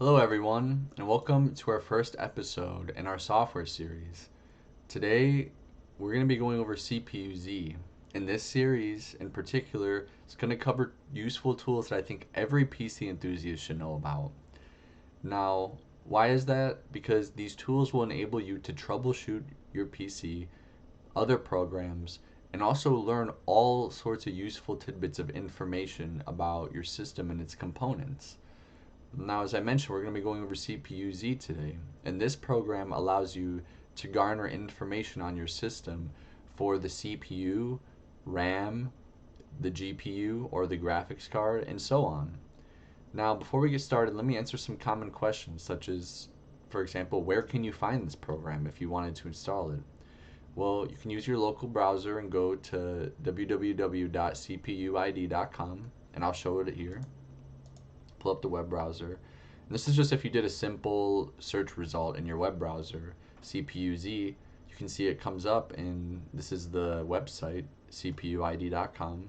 Hello, everyone, and welcome to our first episode in our software series. Today, we're going to be going over CPU-Z. In this series, in particular, it's going to cover useful tools that I think every PC enthusiast should know about. Now, why is that? Because these tools will enable you to troubleshoot your PC, other programs, and also learn all sorts of useful tidbits of information about your system and its components. Now, as I mentioned, we're going to be going over CPU-Z today, and this program allows you to garner information on your system for the CPU, RAM, the GPU, or the graphics card, and so on. Now, before we get started, let me answer some common questions, such as, for example, where can you find this program if you wanted to install it? Well, you can use your local browser and go to www.cpuid.com, and I'll show it here. Pull up the web browser. And this is just if you did a simple search result in your web browser, CPU-Z, you can see it comes up, and this is the website, cpuid.com.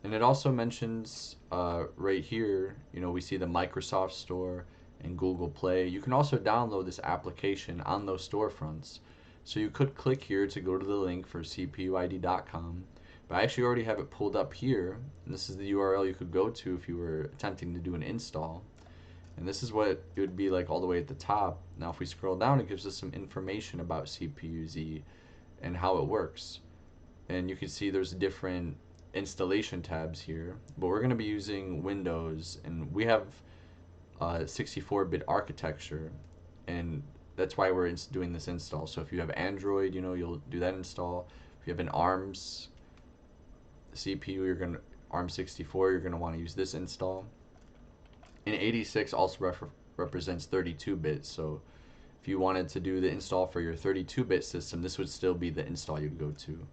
And it also mentions right here, we see the Microsoft Store and Google Play. You can also download this application on those storefronts. So you could click here to go to the link for cpuid.com. But I actually already have it pulled up here, and this is the URL you could go to if you were attempting to do an install. And this is what it would be like all the way at the top. Now if we scroll down, it gives us some information about CPU-Z and how it works. And you can see there's different installation tabs here, but we're going to be using Windows, and we have 64-bit architecture, and that's why we're doing this install. So if you have Android, you'll do that install. If you have an ARMS CPU, ARM64, you're gonna want to use this install. And 86 also represents 32-bit, so if you wanted to do the install for your 32-bit system, this would still be the install you'd go to.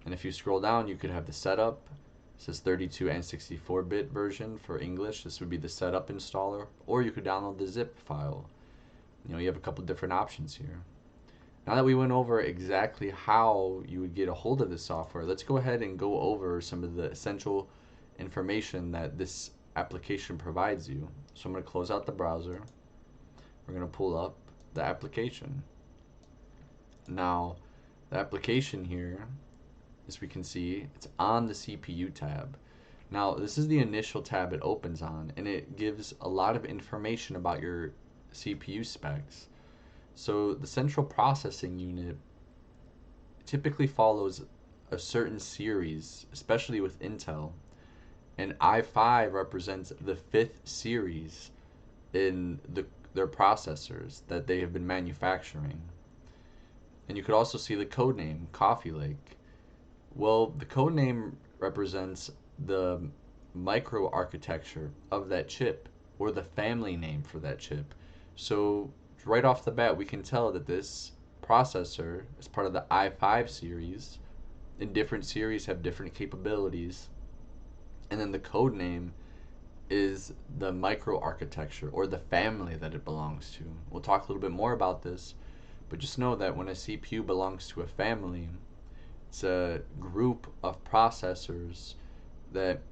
And if you scroll down, you could have the setup. It says 32 and 64-bit version for English. This would be the setup installer, or you could download the zip file. You have a couple different options here. Now that we went over exactly how you would get a hold of this software, let's go ahead and go over some of the essential information that this application provides you. So I'm going to close out the browser. We're going to pull up the application. Now, the application here, as we can see, it's on the CPU tab. Now, this is the initial tab it opens on, and it gives a lot of information about your CPU specs. So the central processing unit typically follows a certain series, especially with Intel, and i5 represents the fifth series in their processors that they have been manufacturing. And you could also see the code name, Coffee Lake. Well, the code name represents the microarchitecture of that chip, or the family name for that chip. So right off the bat, we can tell that this processor is part of the i5 series, and different series have different capabilities. And then the code name is the microarchitecture, or the family that it belongs to. We'll talk a little bit more about this, but just know that when a CPU belongs to a family, it's a group of processors that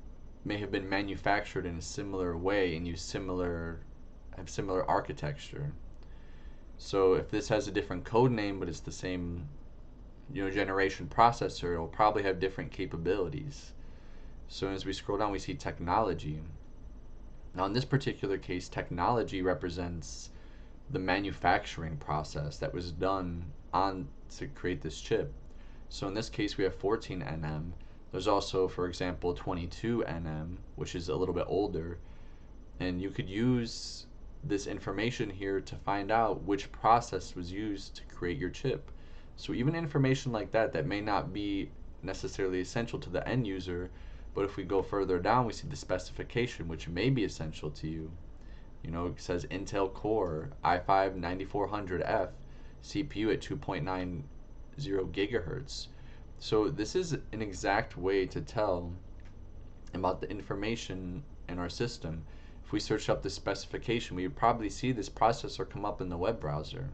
may have been manufactured in a similar way and have similar architecture. So if this has a different code name, but it's the same generation processor, it will probably have different capabilities. So as we scroll down, we see technology. Now in this particular case, technology represents the manufacturing process that was done to create this chip. So in this case, we have 14 nm. There's also, for example, 22 nm, which is a little bit older, and you could use this information here to find out which process was used to create your chip. So even information like that may not be necessarily essential to the end user, but if we go further down, we see the specification, which may be essential to you. It says Intel Core i5-9400F CPU at 2.90 gigahertz. So this is an exact way to tell about the information in our system. If we search up the specification, we would probably see this processor come up in the web browser.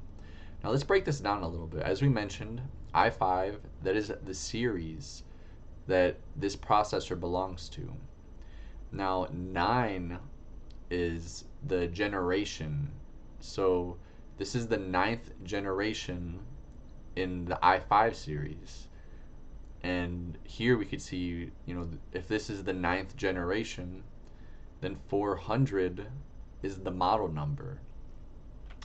Now let's break this down a little bit. As we mentioned, i5, that is the series that this processor belongs to. Now 9 is the generation. So this is the ninth generation in the i5 series. And here we could see, if this is the ninth generation, then 400 is the model number.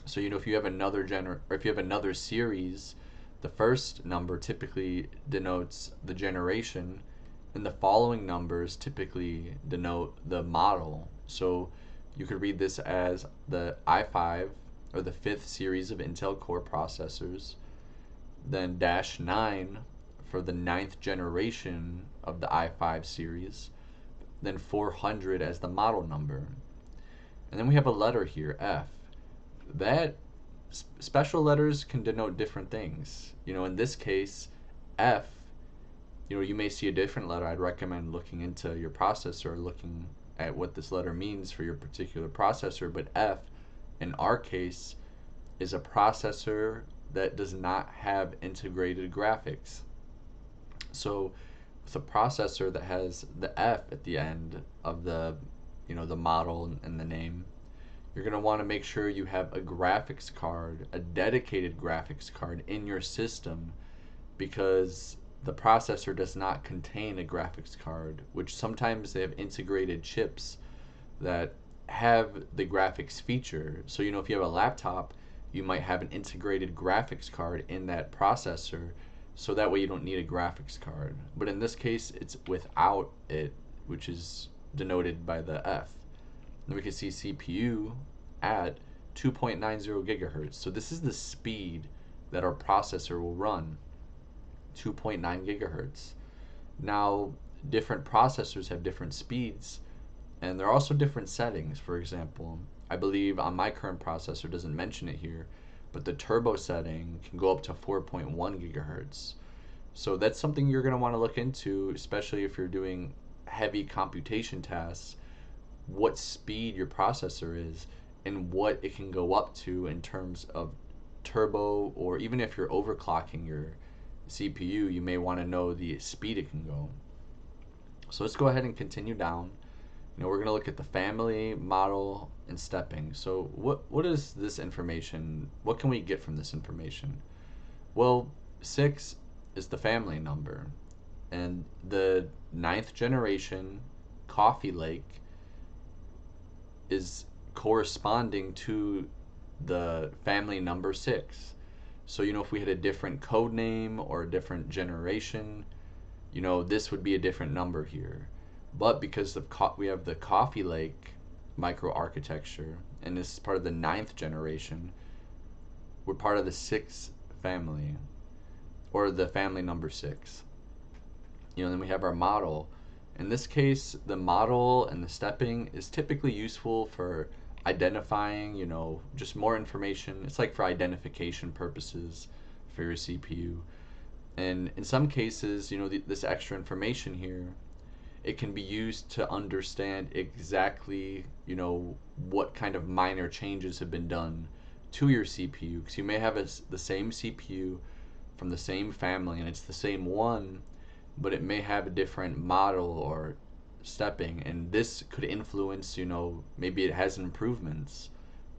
So if you have or if you have another series, the first number typically denotes the generation, and the following numbers typically denote the model. So you could read this as the i5, or the fifth series of Intel Core processors, then -9 for the ninth generation of the i5 series, then 400 as the model number. And then we have a letter here, F. That special letters can denote different things. In this case, F, you may see a different letter. I'd recommend looking into your processor, looking at what this letter means for your particular processor. But F, in our case, is a processor that does not have integrated graphics. So with a processor that has the F at the end of the model and the name, you're going to want to make sure you have a graphics card, a dedicated graphics card in your system, because the processor does not contain a graphics card, which sometimes they have integrated chips that have the graphics feature. So if you have a laptop, you might have an integrated graphics card in that processor, so that way you don't need a graphics card. But in this case, it's without it, which is denoted by the F. Then we can see CPU at 2.90 gigahertz. So this is the speed that our processor will run, 2.9 gigahertz. Now, different processors have different speeds, and there are also different settings. For example, I believe on my current processor, doesn't mention it here, but the turbo setting can go up to 4.1 gigahertz. So that's something you're going to want to look into, especially if you're doing heavy computation tasks, what speed your processor is and what it can go up to in terms of turbo, or even if you're overclocking your CPU, you may want to know the speed it can go. So let's go ahead and continue down. We're going to look at the family, model, and stepping. So what is this information? What can we get from this information? Well, 6 is the family number, and the ninth generation Coffee Lake is corresponding to the family number 6. So if we had a different code name or a different generation, this would be a different number here. But because we have the Coffee Lake microarchitecture, and this is part of the ninth generation, we're part of the 6th family, or the family number 6. Then we have our model. In this case, the model and the stepping is typically useful for identifying, just more information. It's like for identification purposes for your CPU. And in some cases, this extra information here, it can be used to understand exactly, what kind of minor changes have been done to your CPU. Because you may have the same CPU from the same family, and it's the same one, but it may have a different model or stepping, and this could influence, maybe it has improvements,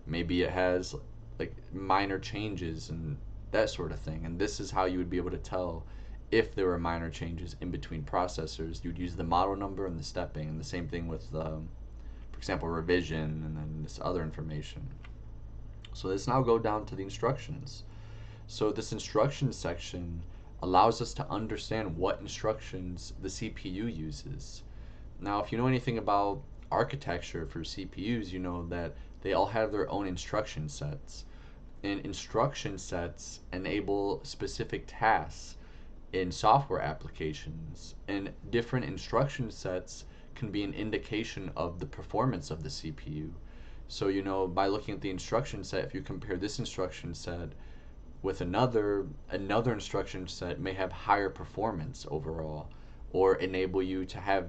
maybe it has like minor changes and that sort of thing. And this is how you would be able to tell if there were minor changes in between processors. You'd use the model number and the stepping, and the same thing with, for example, revision and then this other information. So let's now go down to the instructions. So this instruction section allows us to understand what instructions the CPU uses. Now, if you know anything about architecture for CPUs, you know that they all have their own instruction sets. And instruction sets enable specific tasks in software applications, and different instruction sets can be an indication of the performance of the CPU. So, by looking at the instruction set, if you compare this instruction set with another instruction set may have higher performance overall, or enable you to have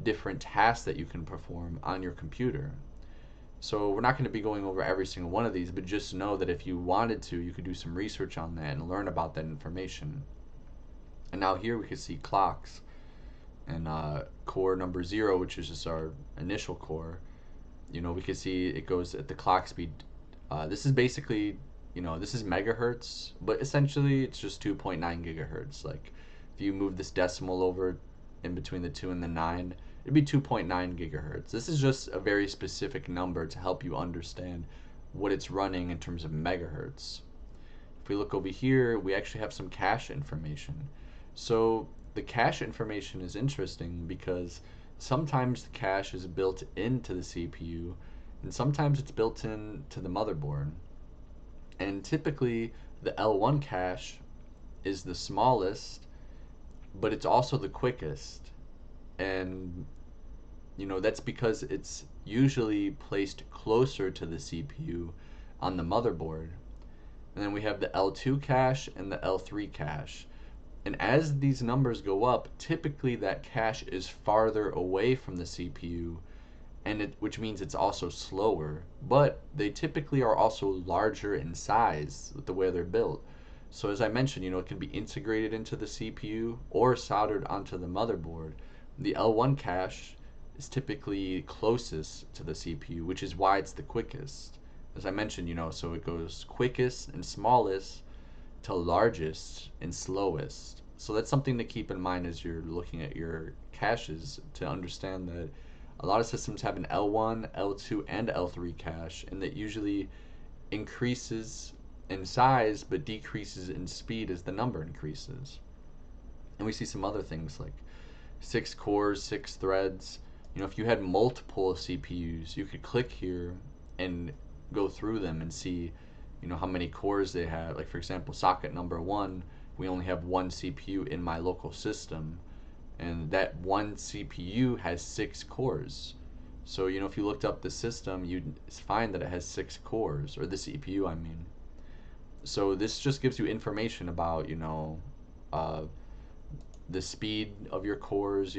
different tasks that you can perform on your computer. So we're not going to be going over every single one of these, but just know that if you wanted to, you could do some research on that and learn about that information. And now here we can see clocks, and core number 0, which is just our initial core. we can see it goes at the clock speed. This is basically, this is megahertz, but essentially it's just 2.9 gigahertz. Like if you move this decimal over in between the 2 and the 9, it'd be 2.9 gigahertz. This is just a very specific number to help you understand what it's running in terms of megahertz. If we look over here, we actually have some cache information. So the cache information is interesting because sometimes the cache is built into the CPU and sometimes it's built into the motherboard. And typically the L1 cache is the smallest, but it's also the quickest. And that's because it's usually placed closer to the CPU on the motherboard. And then we have the L2 cache and the L3 cache. And as these numbers go up, typically that cache is farther away from the CPU, which means it's also slower. But they typically are also larger in size with the way they're built. So as I mentioned, it can be integrated into the CPU or soldered onto the motherboard. The L1 cache is typically closest to the CPU, which is why it's the quickest. As I mentioned, so it goes quickest and smallest to largest and slowest. So that's something to keep in mind as you're looking at your caches, to understand that a lot of systems have an L1, L2, and L3 cache, and that usually increases in size but decreases in speed as the number increases. And we see some other things like 6 cores, 6 threads. If you had multiple CPUs, you could click here and go through them and see, how many cores they have. Like for example, socket number 1, we only have 1 CPU in my local system, and that 1 CPU has 6 cores. So if you looked up the system, you'd find that it has 6 cores, or the CPU, I mean. So this just gives you information about, uh, the speed of your cores,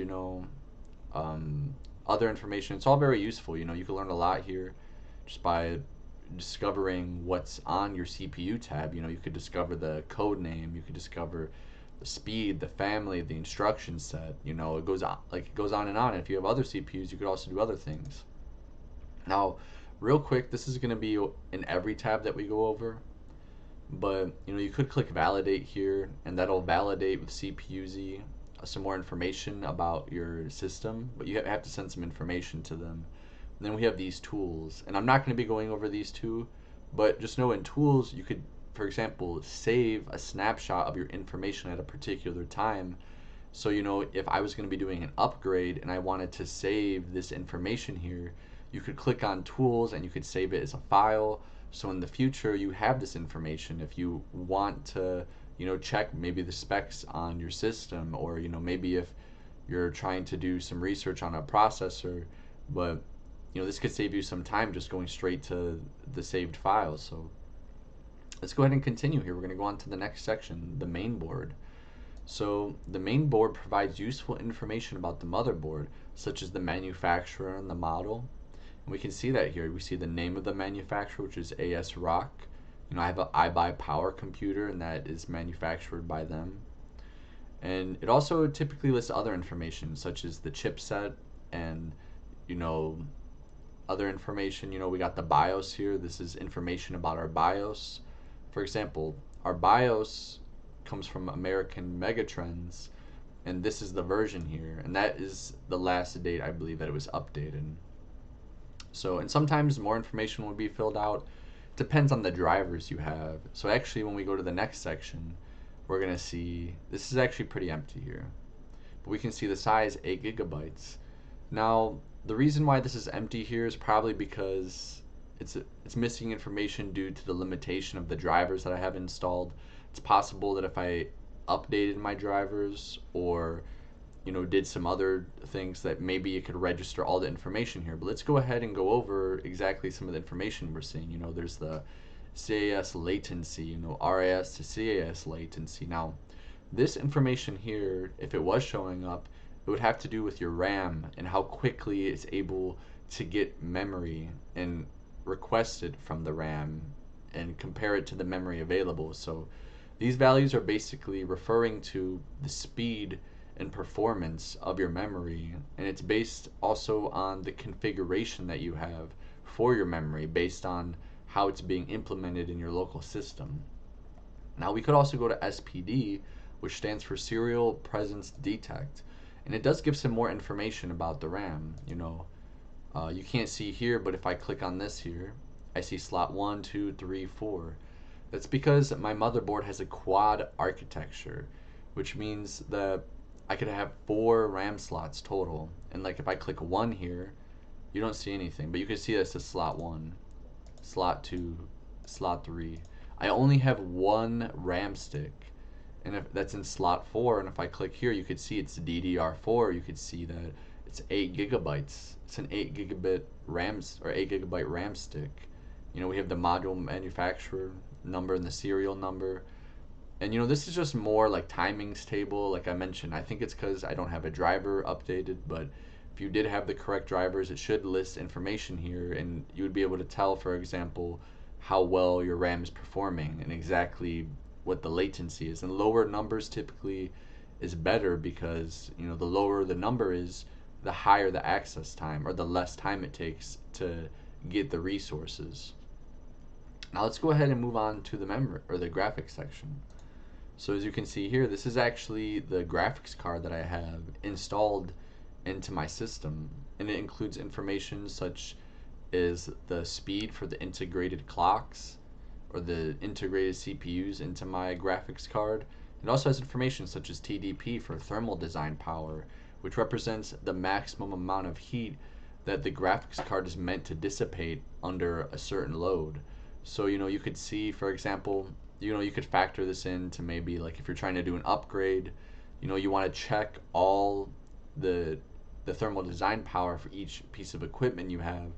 other information. It's all very useful. You can learn a lot here just by discovering what's on your CPU tab. You could discover the code name, you could discover the speed, the family, the instruction set. It goes on and on. And if you have other CPUs, you could also do other things. Now, real quick, this is going to be in every tab that we go over, but you could click validate here, and that'll validate with CPUZ some more information about your system, but you have to send some information to them. And then we have these tools, and I'm not going to be going over these two, but just know in tools you could, for example, save a snapshot of your information at a particular time. So if I was going to be doing an upgrade and I wanted to save this information here, you could click on tools and you could save it as a file. So in the future you have this information if you want to check maybe the specs on your system, or maybe if you're trying to do some research on a processor, but this could save you some time just going straight to the saved file. So let's go ahead and continue here. We're going to go on to the next section, the main board. So the main board provides useful information about the motherboard, such as the manufacturer and the model. And we can see that here. We see the name of the manufacturer, which is ASRock. I have an iBuyPower computer, and that is manufactured by them. And it also typically lists other information, such as the chipset and, other information. We got the BIOS here. This is information about our BIOS. For example, our BIOS comes from American Megatrends, and this is the version here, and that is the last date I believe that it was updated. So, and sometimes more information will be filled out. Depends on the drivers you have. So actually when we go to the next section, we're going to see, this is actually pretty empty here, but we can see the size 8 gigabytes. Now the reason why this is empty here is probably because it's missing information due to the limitation of the drivers that I have installed. It's possible that if I updated my drivers or did some other things, that maybe it could register all the information here. But let's go ahead and go over exactly some of the information we're seeing. There's the CAS latency, RAS to CAS latency. Now, this information here, if it was showing up, it would have to do with your RAM and how quickly it's able to get memory and request it from the RAM and compare it to the memory available. So these values are basically referring to the speed and performance of your memory, and it's based also on the configuration that you have for your memory based on how it's being implemented in your local system. Now we could also go to SPD, which stands for Serial Presence Detect, and it does give some more information about the RAM. You can't see here, but if I click on this here, I see slot 1, 2, 3, 4. That's because my motherboard has a quad architecture, which means that I could have 4 RAM slots total. And like if I click 1 here, you don't see anything, but you can see this is slot 1, slot 2, slot 3. I only have 1 RAM stick, and if that's in slot 4, and if I click here, you could see it's DDR4. You could see that it's 8 gigabytes. It's an 8 gigabit RAM or 8 gigabyte RAM stick. We have the module manufacturer number and the serial number. And this is just more like timings table. Like I mentioned, I think it's because I don't have a driver updated, but if you did have the correct drivers, it should list information here, and you would be able to tell, for example, how well your RAM is performing and exactly what the latency is. And lower numbers typically is better because the lower the number is, the higher the access time, or the less time it takes to get the resources. Now let's go ahead and move on to the memory or the graphics section. So as you can see here, this is actually the graphics card that I have installed into my system, and it includes information such as the speed for the integrated clocks or the integrated CPUs into my graphics card. It also has information such as TDP for thermal design power, which represents the maximum amount of heat that the graphics card is meant to dissipate under a certain load. So you could see, for example, you could factor this into maybe like if you're trying to do an upgrade, you want to check all the thermal design power for each piece of equipment you have,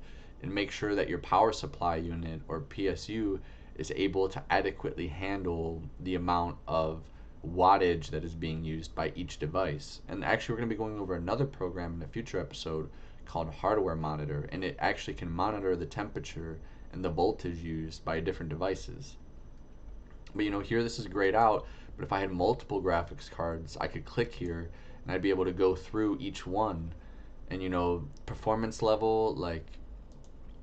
and make sure that your power supply unit or PSU is able to adequately handle the amount of wattage that is being used by each device. And actually we're going to be going over another program in a future episode called Hardware Monitor, and it actually can monitor the temperature and the voltage used by different devices. But here this is grayed out, but if I had multiple graphics cards, I could click here and I'd be able to go through each one. And performance level, like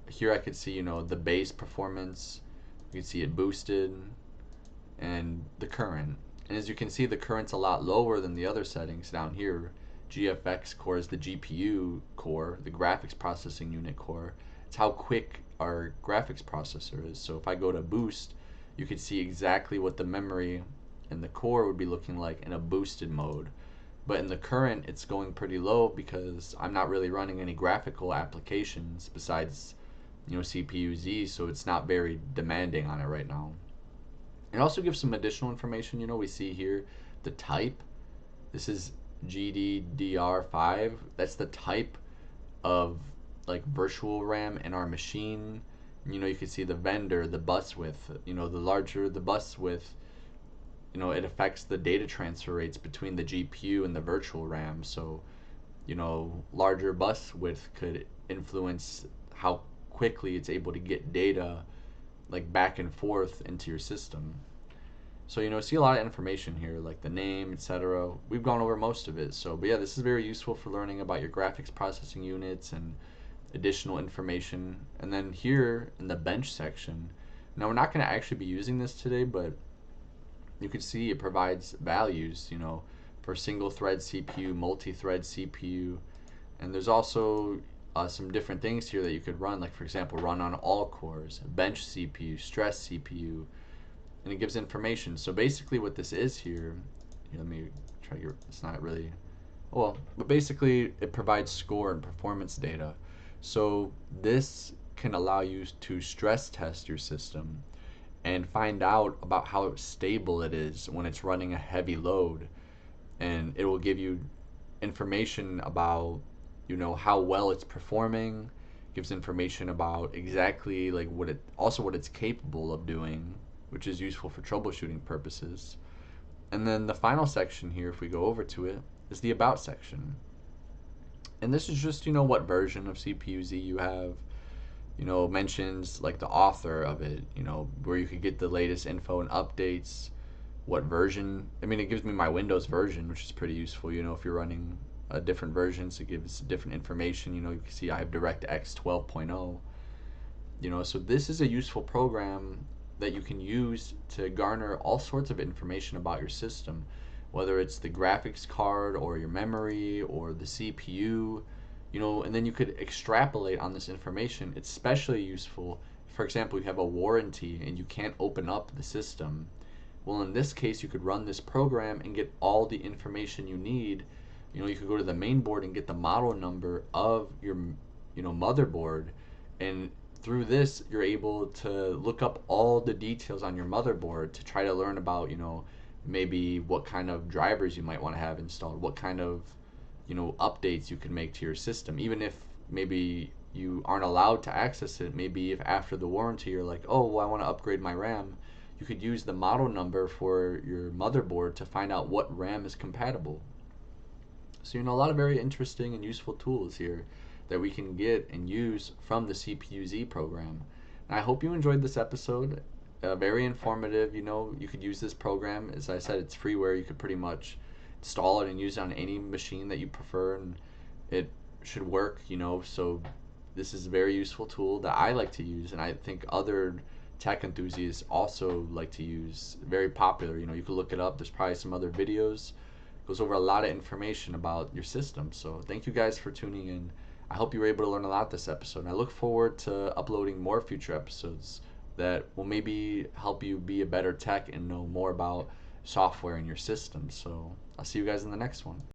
here I could see the base performance, you can see it boosted, and the current. And as you can see, the current's a lot lower than the other settings down here. GFX core is the GPU core, the graphics processing unit core. It's how quick our graphics processor is. So if I go to boost, you can see exactly what the memory and the core would be looking like in a boosted mode. But in the current, it's going pretty low because I'm not really running any graphical applications besides CPU-Z, so it's not very demanding on it right now. It also gives some additional information. We see here the type. This is GDDR5. That's the type of like virtual RAM in our machine. You can see the vendor, the bus width. The larger the bus width, it affects the data transfer rates between the GPU and the virtual RAM. So, larger bus width could influence how quickly it's able to get data like back and forth into your system. So see a lot of information here, like the name, etc. We've gone over most of it. But yeah, this is very useful for learning about your graphics processing units and additional information. And then here in the bench section, now we're not going to actually be using this today, but you can see it provides values, for single thread CPU, multi-thread CPU, and there's also some different things here that you could run, like for example, run on all cores, bench CPU, stress CPU, and it gives information. So basically what this is here let me try to, it's not really, well, but basically it provides score and performance data. So this can allow you to stress test your system and find out about how stable it is when it's running a heavy load, and it will give you information about how well it's performing, gives information about exactly like what it's capable of doing, which is useful for troubleshooting purposes. And then the final section here, if we go over to it, is the about section. And this is just what version of CPU-Z you have. Mentions like the author of it, where you could get the latest info and updates, what version. I mean, it gives me my Windows version, which is pretty useful, if you're running different versions, it gives different information. You can see I have DirectX 12.0. So this is a useful program that you can use to garner all sorts of information about your system, whether it's the graphics card or your memory or the CPU, and then you could extrapolate on this information. It's especially useful, for example, you have a warranty and you can't open up the system. Well, in this case, you could run this program and get all the information you need. You could go to the main board and get the model number of your, motherboard, and through this, you're able to look up all the details on your motherboard to try to learn about, maybe what kind of drivers you might want to have installed, what kind of, updates you can make to your system, even if maybe you aren't allowed to access it. Maybe if after the warranty you're like, oh, well, I want to upgrade my RAM, you could use the model number for your motherboard to find out what RAM is compatible. So, a lot of very interesting and useful tools here that we can get and use from the CPU-Z program. And I hope you enjoyed this episode. Very informative. You could use this program. As I said, it's freeware. You could pretty much install it and use it on any machine that you prefer, and it should work. So this is a very useful tool that I like to use, and I think other tech enthusiasts also like to use. Very popular. You could look it up. There's probably some other videos. It goes over a lot of information about your system. So thank you guys for tuning in. I hope you were able to learn a lot this episode, and I look forward to uploading more future episodes that will maybe help you be a better tech and know more about software in your system. So I'll see you guys in the next one.